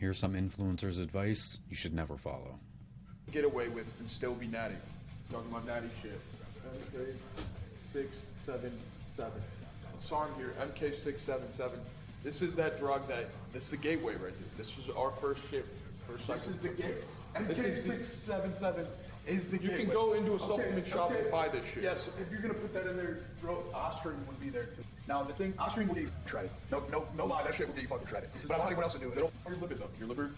Here's some influencer's advice you should never follow. Get away with and still be natty. Talking about natty shit. MK677. SARM here, MK677. This is that drug this is the gateway right here. This was our first ship. This is the gateway. MK677 is the gateway. You can go into a supplement shop and buy this shit. Yes, if you're gonna put that in there, Osterine would be there too. Now the thing, Osterine will get you shredded. No lie, that shit will get you fucking shredded. But I'll tell you what else to do. It'll your liver though. Your liver.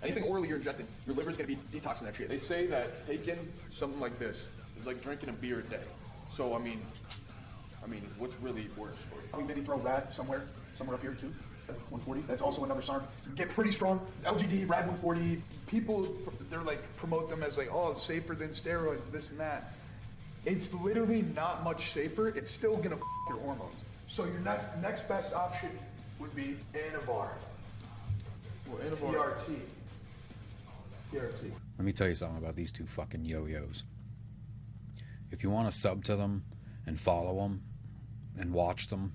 Anything orally you're injecting, your liver's gonna be detoxing that shit. They say that taking something like this is like drinking a beer a day. So I mean, what's really worse for you? Maybe throw RAD somewhere up here too. 140. That's also another SARM. Get pretty strong. LGD, RAD 140. People, they're like promote them as like, oh, it's safer than steroids, this and that. It's literally not much safer. It's still gonna your hormones. So your next best option would be Anavar. Well, Anavar. TRT. Let me tell you something about these two fucking yo-yos. If you want to sub to them and follow them and watch them,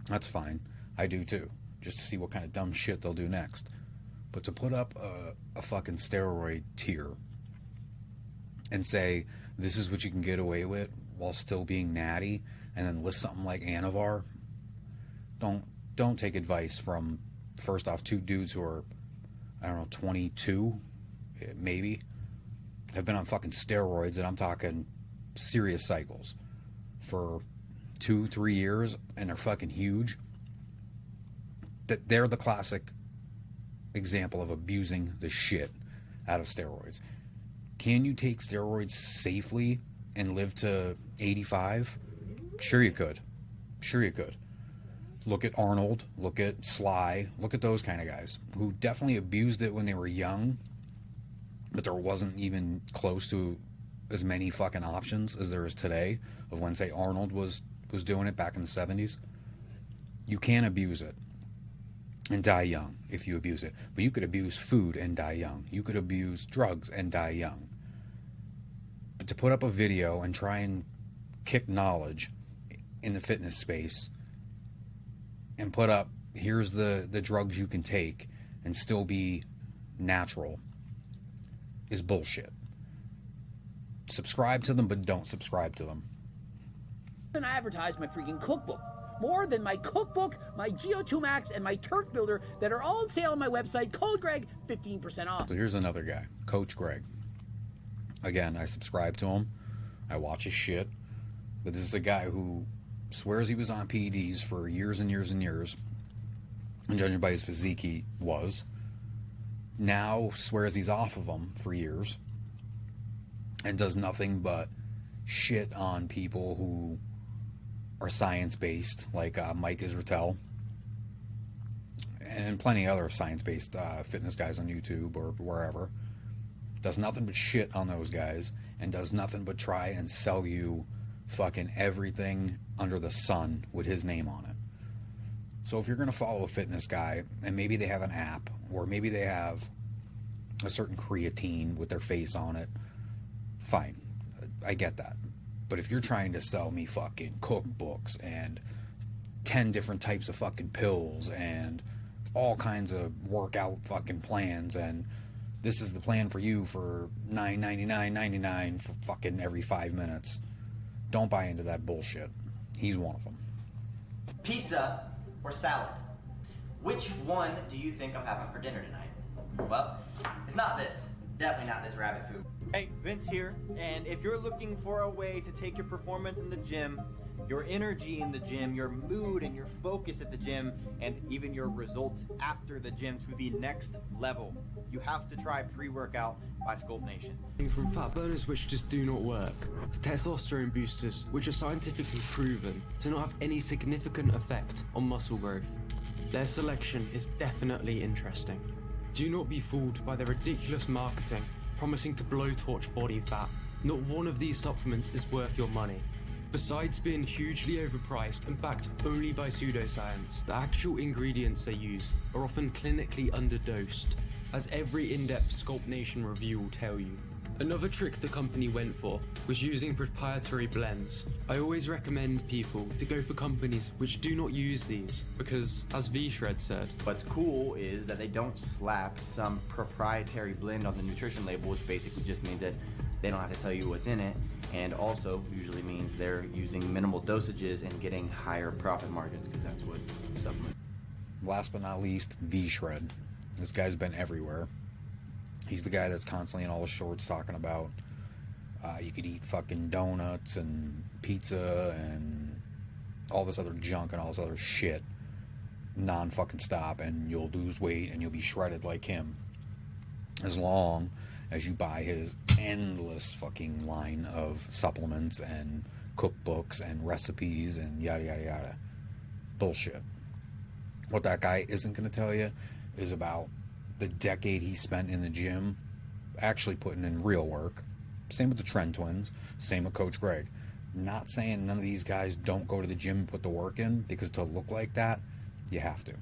that's fine. I do too, just to see what kind of dumb shit they'll do next. But to put up a fucking steroid tier and say, this is what you can get away with while still being natty, and then list something like Anavar, don't take advice from, first off, two dudes who are, I don't know, 22, maybe, have been on fucking steroids, and I'm talking serious cycles, for 2-3 years, and they're fucking huge. That they're the classic example of abusing the shit out of steroids. Can you take steroids safely and live to 85? Sure you could. Sure you could. Look at Arnold, look at Sly, look at those kind of guys who definitely abused it when they were young, but there wasn't even close to as many fucking options as there is today of when, say, Arnold was doing it back in the 70s. You can abuse it and die young if you abuse it. But you could abuse food and die young. You could abuse drugs and die young. But to put up a video and try and kick knowledge in the fitness space and put up, here's the drugs you can take and still be natural, is bullshit. Subscribe to them, but don't subscribe to them. And I advertise my freaking cookbook. More than my cookbook, my GO2 Max, and my Turk Builder that are all on sale on my website. Code Greg, 15% off. So here's another guy, Coach Greg. Again, I subscribe to him. I watch his shit. But this is a guy who swears he was on PEDs for years and years and years. And judging by his physique, he was. Now swears he's off of them for years. And does nothing but shit on people who are science-based, like Mike Israetel, and plenty of other science-based fitness guys on YouTube or wherever. Does nothing but shit on those guys, and does nothing but try and sell you fucking everything under the sun with his name on it. So if you're going to follow a fitness guy, and maybe they have an app, or maybe they have a certain creatine with their face on it, fine. I get that. But if you're trying to sell me fucking cookbooks and 10 different types of fucking pills and all kinds of workout fucking plans, and this is the plan for you for $9.99.99 for fucking every 5 minutes, don't buy into that bullshit. He's one of them. Pizza or salad? Which one do you think I'm having for dinner tonight? Well, it's not this. It's definitely not this rabbit food. Hey, Vince here, and if you're looking for a way to take your performance in the gym, your energy in the gym, your mood and your focus at the gym, and even your results after the gym to the next level, you have to try Pre-Workout by Sculpt Nation. From fat burners which just do not work, to testosterone boosters which are scientifically proven to not have any significant effect on muscle growth, their selection is definitely interesting. Do not be fooled by their ridiculous marketing promising to blowtorch body fat. Not one of these supplements is worth your money. Besides being hugely overpriced and backed only by pseudoscience, the actual ingredients they use are often clinically underdosed, as every in-depth Sculpt Nation review will tell you. Another trick the company went for was using proprietary blends. I always recommend people to go for companies which do not use these, because, as V-Shred said, What's cool is that they don't slap some proprietary blend on the nutrition label, which basically just means that they don't have to tell you what's in it, and also usually means they're using minimal dosages and getting higher profit margins, because that's what supplements. Last but not least, V-Shred. This guy's been everywhere. He's the guy that's constantly in all the shorts talking about you could eat fucking donuts and pizza and all this other junk and all this other shit non-fucking stop, and you'll lose weight and you'll be shredded like him, as long as you buy his endless fucking line of supplements and cookbooks and recipes and yada yada yada. Bullshit. What that guy isn't going to tell you is about the decade he spent in the gym actually putting in real work. Same with the Trend Twins, same with Coach Greg. Not saying none of these guys don't go to the gym and put the work in, because to look like that, you have to.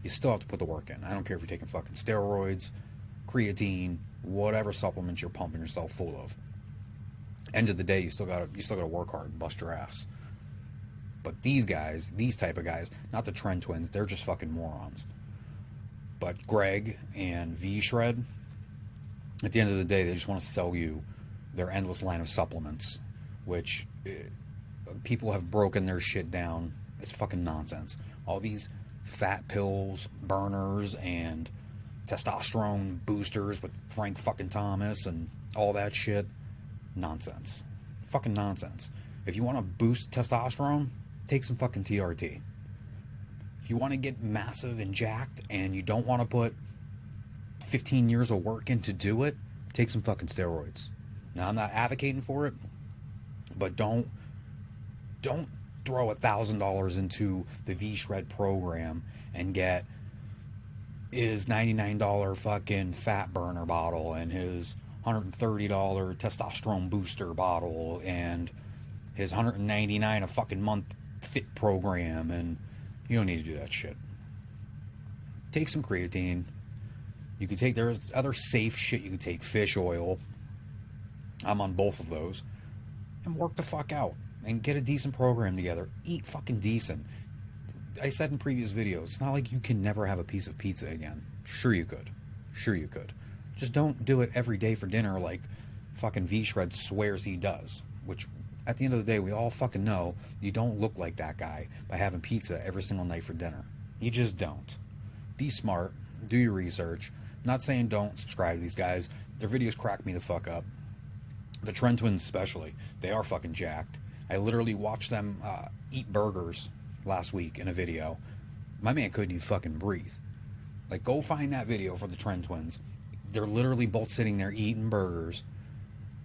You still have to put the work in. I don't care if you're taking fucking steroids, creatine, whatever supplements you're pumping yourself full of. End of the day, you still gotta work hard and bust your ass. But these guys, these type of guys, not the Trend Twins, they're just fucking morons. But Greg and V-Shred, at the end of the day, they just want to sell you their endless line of supplements, which people have broken their shit down. It's fucking nonsense. All these fat pills, burners, and testosterone boosters with Frank fucking Thomas and all that shit, nonsense. Fucking nonsense. If you want to boost testosterone, take some fucking TRT. If you want to get massive and jacked and you don't want to put 15 years of work in to do it, take some fucking steroids. Now, I'm not advocating for it, but don't throw $1,000 into the V-Shred program and get his $99 fucking fat burner bottle and his $130 testosterone booster bottle and his $199 a fucking month fit program, and you don't need to do that shit. Take some creatine. You can take, there's other safe shit you can take, fish oil. I'm on both of those. And work the fuck out. And get a decent program together. Eat fucking decent. I said in previous videos, it's not like you can never have a piece of pizza again. Sure you could. Sure you could. Just don't do it every day for dinner like fucking V-Shred swears he does. Which, at the end of the day, we all fucking know you don't look like that guy by having pizza every single night for dinner. You just don't. Be smart. Do your research. I'm not saying don't subscribe to these guys. Their videos crack me the fuck up. The Trend Twins especially. They are fucking jacked. I literally watched them eat burgers last week in a video. My man couldn't even fucking breathe. Like, go find that video for the Trend Twins. They're literally both sitting there eating burgers,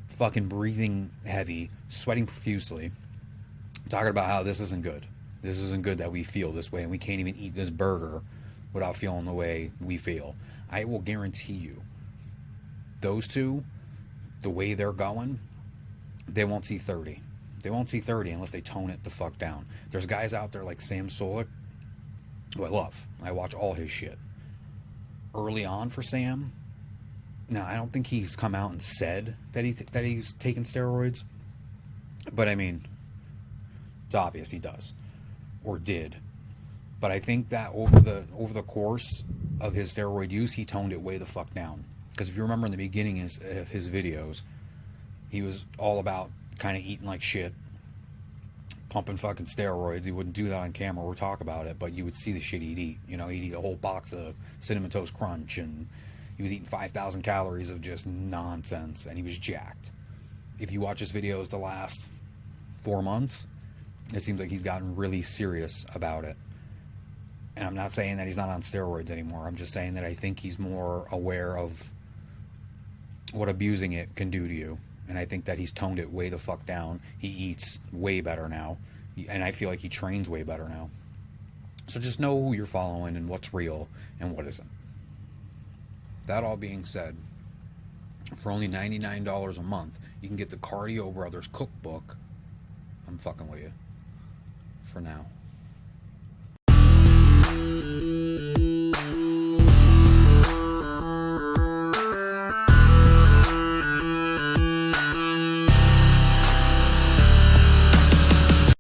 fucking breathing heavy, sweating profusely, talking about how this isn't good. This isn't good that we feel this way, and we can't even eat this burger without feeling the way we feel. I will guarantee you, those two, the way they're going, they won't see 30. They won't see 30 unless they tone it the fuck down. There's guys out there like Sam Solik, who I love. I watch all his shit. Early on for Sam, now I don't think he's come out and said that he's taken steroids, but I mean, it's obvious he does or did. But I think that over the course of his steroid use, he toned it way the fuck down. Because if you remember in the beginning of his videos, he was all about kind of eating like shit, pumping fucking steroids. He wouldn't do that on camera or talk about it, but you would see the shit he'd eat. You know, he'd eat a whole box of Cinnamon Toast Crunch, and he was eating 5,000 calories of just nonsense, and he was jacked. If you watch his videos the last 4 months, it seems like he's gotten really serious about it. And I'm not saying that he's not on steroids anymore. I'm just saying that I think he's more aware of what abusing it can do to you. And I think that he's toned it way the fuck down. He eats way better now. And I feel like he trains way better now. So just know who you're following and what's real and what isn't. That all being said, for only $99 a month, you can get the Cardio Brothers cookbook. I'm fucking with you. For now.